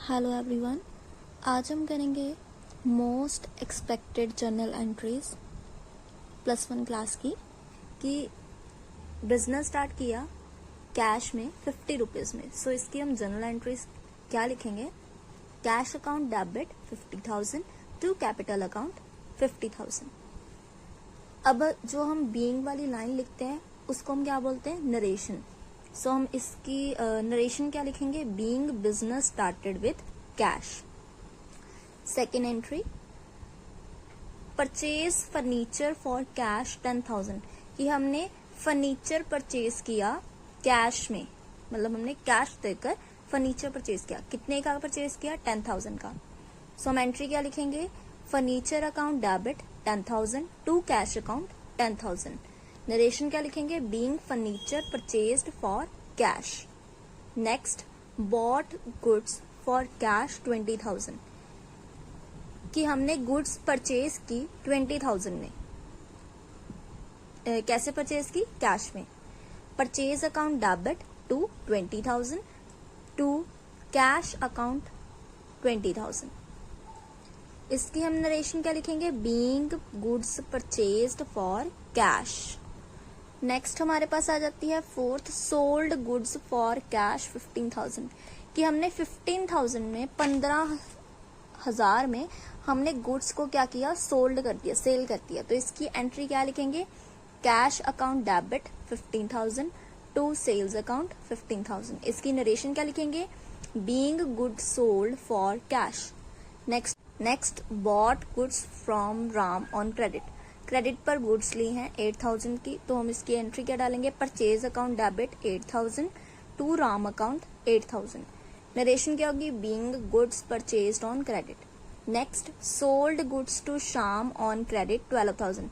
Hello everyone, आज हम करेंगे most expected journal entries +1 class की। कि बिजनेस स्टार्ट किया कैश में 50 रुपीज़ में, सो इसकी हम जर्नल एंट्रीज क्या लिखेंगे। Cash account debit 50,000 to capital account 50,000। अब जो हम बीइंग वाली लाइन लिखते हैं उसको हम क्या बोलते हैं, नरेशन। सो हम इसकी नरेशन क्या लिखेंगे, being business started with cash. Second entry, purchase furniture for cash 10,000, कि हमने फर्नीचर परचेज किया कैश में, मतलब हमने कैश देकर फर्नीचर परचेज किया। कितने का परचेज किया, 10,000 का। सो हम एंट्री क्या लिखेंगे, furniture account debit 10,000 to cash account 10,000। Narration क्या लिखेंगे, being furniture purchased for cash. Next, bought goods for cash 20,000, कि हमने गुड्स परचेज की 20,000 में। कैसे परचेज की, कैश में। Purchase account debit to 20,000 to cash account 20,000। इसकी हम नरेशन क्या लिखेंगे, being goods purchased for cash. Next हमारे पास आ जाती है fourth, sold goods for cash 15,000, कि हमने 15,000 में 15,000 में हमने गुड्स को क्या किया, सोल्ड कर दिया, सेल कर दिया। तो इसकी एंट्री क्या लिखेंगे, cash account debit 15,000 to sales account 15,000। इसकी नरेशन क्या लिखेंगे, being goods sold for cash. Next, bought goods from Ram on credit, credit पर गुड्स ली हैं 8,000 की, तो हम इसकी एंट्री क्या डालेंगे, purchase account debit 8,000 to Ram account 8,000। Narration क्या होगी, being goods purchased on credit. Next, sold goods to Shyam on credit 12,000,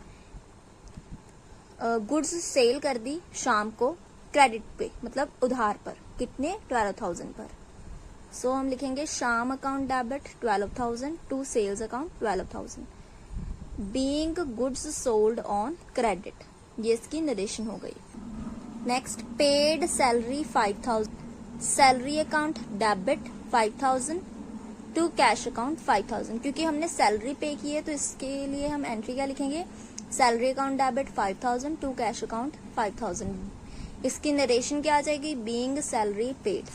goods sale कर दी शाम को क्रेडिट पे, मतलब उधार पर, कितने, 12,000 पर। सो हम लिखेंगे Shyam account debit 12,000 to sales account 12,000। Being goods sold on credit, ये इसकी नरेशन हो गई। Next, paid salary 5,000, salary account debit 5,000 to cash account 5,000, क्योंकि हमने सैलरी पे की है तो इसके लिए हम एंट्री क्या लिखेंगे, salary account debit 5,000 to cash account 5,000। इसकी नरेशन क्या आ जाएगी, बीइंग सैलरी पेड।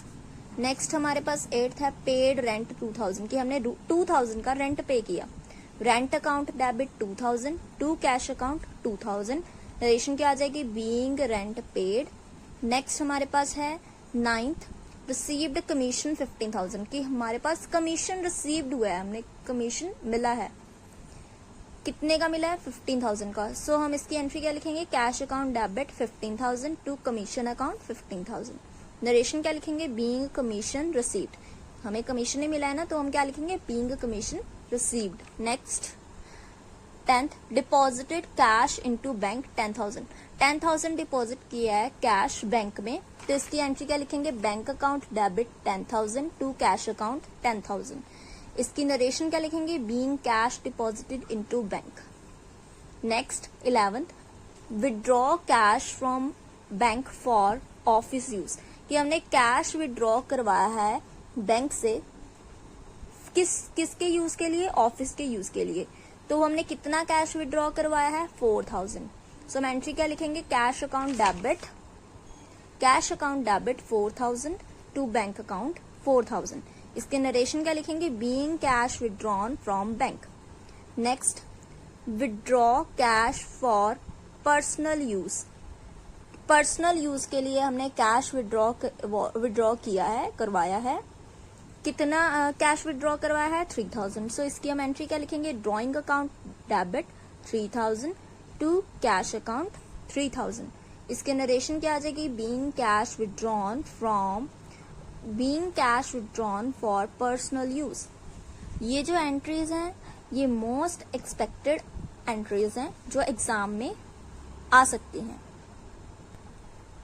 नेक्स्ट हमारे पास 8th है, पेड रेंट 2,000, कि हमने 2,000 का रेंट पे किया। Rent account debit 2,000 to cash account 2,000। Narration क्या आ जाएगी, बीइंग रेंट पेड। नेक्स्ट हमारे पास है 9th, रिसीव्ड कमीशन 15,000, कि हमारे पास कमीशन रिसीव्ड हुआ है, हमने कमीशन मिला है। कितने का मिला है, 15,000 का। सो हम इसकी एंट्री क्या लिखेंगे, cash account debit 15,000 to commission account 15,000। Narration क्या लिखेंगे, बीइंग कमीशन रिसीव्ड, हमें कमीशन ही मिला है ना, तो हम क्या लिखेंगे, being commission received. Next 10th, deposited cash into bank 10,000, 10,000 deposit किया है कैश बैंक में, तो इसकी एंट्री क्या लिखेंगे, bank account debit 10,000 to cash account 10,000। इसकी नरेशन क्या लिखेंगे, being cash deposited into bank. Next 11th, withdraw cash from bank for office use, कि हमने कैश विड्रॉ करवाया है बैंक से, किसके यूज के लिए, ऑफिस के यूज के लिए। तो हमने कितना कैश विड्रॉ करवाया है, 4,000। सो हम एंट्री क्या लिखेंगे, cash account debit 4,000 to bank account 4,000। इसके नरेशन क्या लिखेंगे, being cash withdrawn from bank. Next, withdraw cash for personal use, personal use के लिए हमने कैश विड्रॉ किया है, करवाया है। कितना कैश विड्रॉ करवाया है, 3,000। सो इसकी हम एंट्री क्या लिखेंगे, drawing account debit 3,000 to cash account 3,000। इसके नरेशन क्या आ जाएगी, being cash withdrawn for personal use. ये जो एंट्रीज हैं ये मोस्ट एक्सपेक्टेड एंट्रीज हैं जो एग्जाम में आ सकती हैं।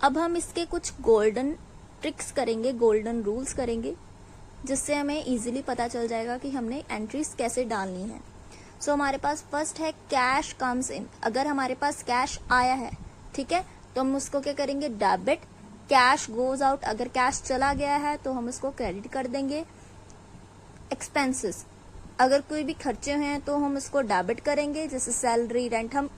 अब हम इसके कुछ गोल्डन ट्रिक्स करेंगे, गोल्डन रूल्स करेंगे, जिससे हमें इजीली पता चल जाएगा कि हमने एंट्रीज कैसे डालनी है। सो हमारे पास फर्स्ट है कैश कम्स इन, अगर हमारे पास कैश आया है, ठीक है, तो हम उसको क्या करेंगे, डेबिट। कैश गोज आउट, अगर कैश चला गया है तो हम उसको क्रेडिट कर देंगे। एक्सपेंसेस, अगर कोई भी खर्चे हैं तो हम उसको डेबिट करेंगे, जैसे सैलरी, रेंट हम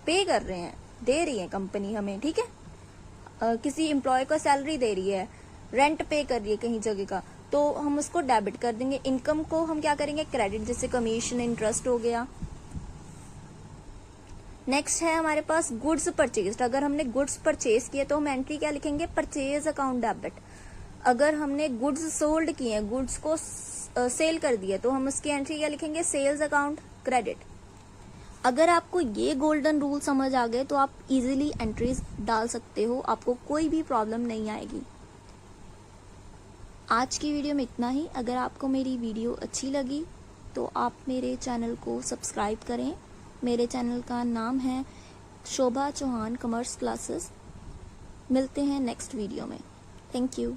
पे कर रहे हैं, दे रही है कंपनी हमें, ठीक है, किसी एम्प्लॉय को सैलरी दे रही है, रेंट पे कर रही है कहीं जगह का, तो हम उसको डेबिट कर देंगे। इनकम को हम क्या करेंगे, क्रेडिट, जैसे कमीशन, इंटरेस्ट हो गया। नेक्स्ट है हमारे पास गुड्स परचेज। अगर हमने गुड्स परचेज किए तो हम एंट्री क्या लिखेंगे, परचेज अकाउंट डेबिट। अगर हमने गुड्स सोल्ड किए हैं, गुड्स को सेल कर दिया, तो हम उसकी एंट्री क्या लिखेंगे, सेल्स अकाउंट क्रेडिट। अगर आपको ये गोल्डन रूल समझ आ गए तो आप इजीली एंट्रीज डाल सकते हो, आपको कोई भी प्रॉब्लम नहीं आएगी। आज की वीडियो में इतना ही। अगर आपको मेरी वीडियो अच्छी लगी तो आप मेरे चैनल को सब्सक्राइब करें। मेरे चैनल का नाम है शोभा चौहान कॉमर्स क्लासेस। मिलते हैं नेक्स्ट वीडियो में। Thank you.